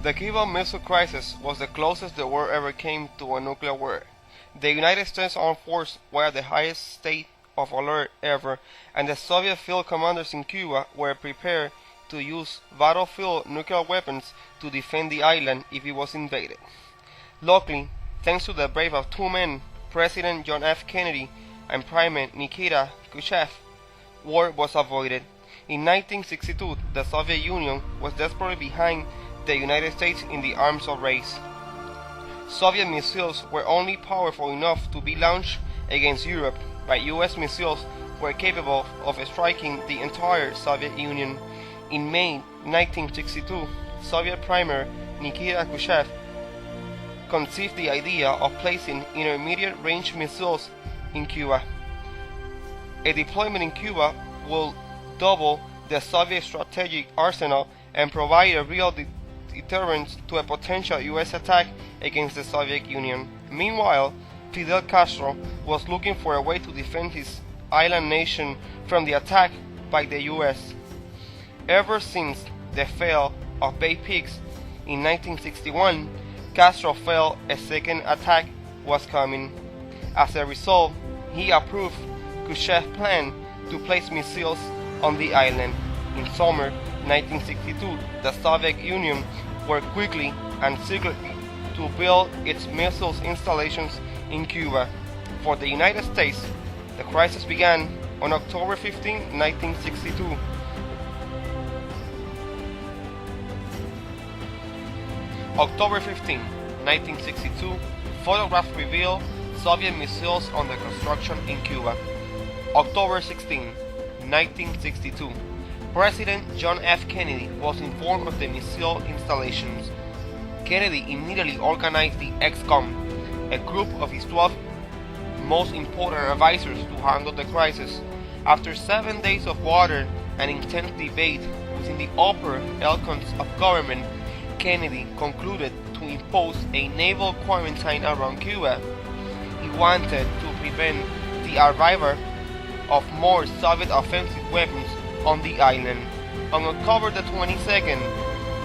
The Cuban Missile Crisis was the closest the world ever came to a nuclear war. The United States Armed Forces were at the highest state of alert ever, and the Soviet field commanders in Cuba were prepared to use battlefield nuclear weapons to defend the island if it was invaded. Luckily, thanks to the brave of two men, President John F. Kennedy and Prime Nikita Khrushchev, war was avoided. In 1962, the Soviet Union was desperately behind the United States in the arms race. Soviet missiles were only powerful enough to be launched against Europe, but US missiles were capable of striking the entire Soviet Union. In May 1962, Soviet Premier Nikita Khrushchev conceived the idea of placing intermediate-range missiles in Cuba. A deployment in Cuba will double the Soviet strategic arsenal and provide a real deterrent to a potential US attack against the Soviet Union. Meanwhile, Fidel Castro was looking for a way to defend his island nation from the attack by the US. Ever since the fall of Bay Peaks in 1961, Castro felt a second attack was coming. As a result, he approved Khrushchev's plan to place missiles on the island. In summer 1962, the Soviet Union worked quickly and secretly to build its missile installations in Cuba. For the United States, the crisis began on October 15, 1962. October 15, 1962, photographs reveal Soviet missiles under construction in Cuba. October 16, 1962, President John F. Kennedy was informed of the missile installations. Kennedy immediately organized the XCOM, a group of his 12 most important advisors to handle the crisis. After 7 days of water and intense debate within the upper echelons of government, Kennedy concluded to impose a naval quarantine around Cuba. He wanted to prevent the arrival of more Soviet offensive weapons on the island. On October the 22nd,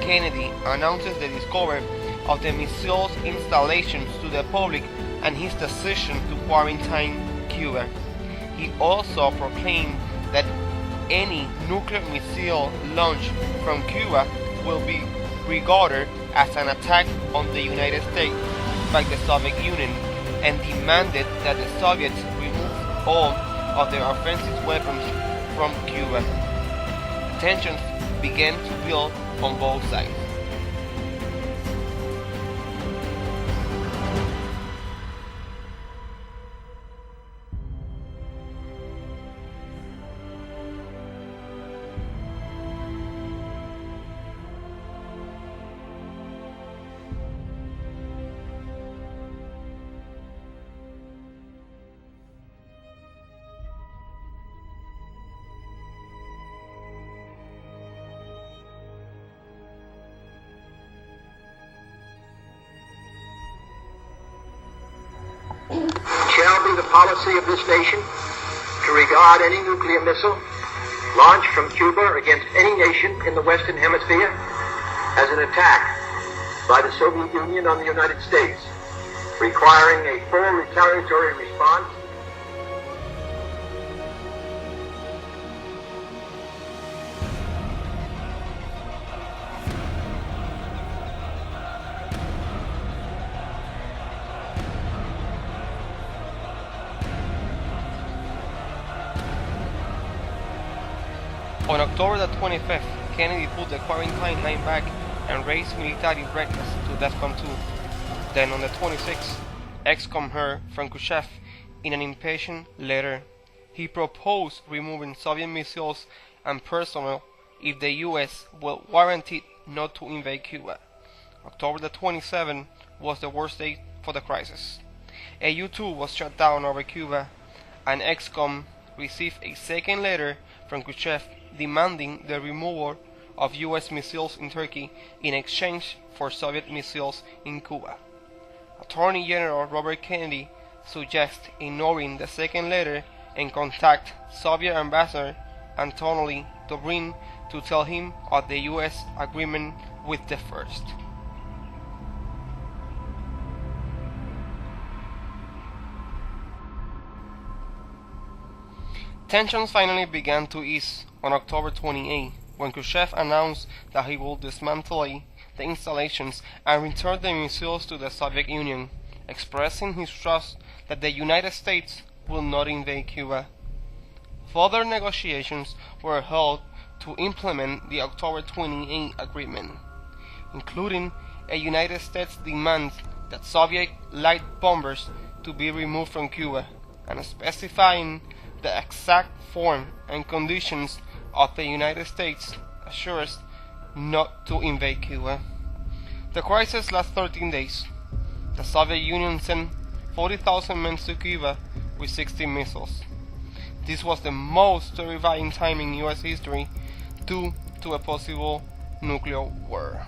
Kennedy announces the discovery of the missiles installations to the public and his decision to quarantine Cuba. He also proclaimed that any nuclear missile launched from Cuba will be regarded as an attack on the United States by the Soviet Union, and demanded that the Soviets remove all of their offensive weapons from Cuba. Tensions began to build on both sides. Shall be the policy of this nation to regard any nuclear missile launched from Cuba against any nation in the Western Hemisphere as an attack by the Soviet Union on the United States, requiring a full retaliatory response. On October the 25th, Kennedy put the quarantine line back and raised military readiness to DEFCON 2. Then on the 26th, XCOM heard from Khrushchev in an impatient letter. He proposed removing Soviet missiles and personnel if the US were warranted not to invade Cuba. October the 27th was the worst day for the crisis. A U-2 was shot down over Cuba, and XCOM received a second letter from Khrushchev demanding the removal of US missiles in Turkey in exchange for Soviet missiles in Cuba. Attorney General Robert Kennedy suggests ignoring the second letter and contact Soviet Ambassador Anatoly Dobrin to tell him of the US agreement with the first. Tensions finally began to ease on October 28 when Khrushchev announced that he would dismantle the installations and return the missiles to the Soviet Union, expressing his trust that the United States would not invade Cuba. Further negotiations were held to implement the October 28 agreement, including a United States demand that Soviet light bombers to be removed from Cuba, and specifying the exact form and conditions of the United States assurance not to invade Cuba. The crisis lasted 13 days. The Soviet Union sent 40,000 men to Cuba with 60 missiles. This was the most terrifying time in US history due to a possible nuclear war.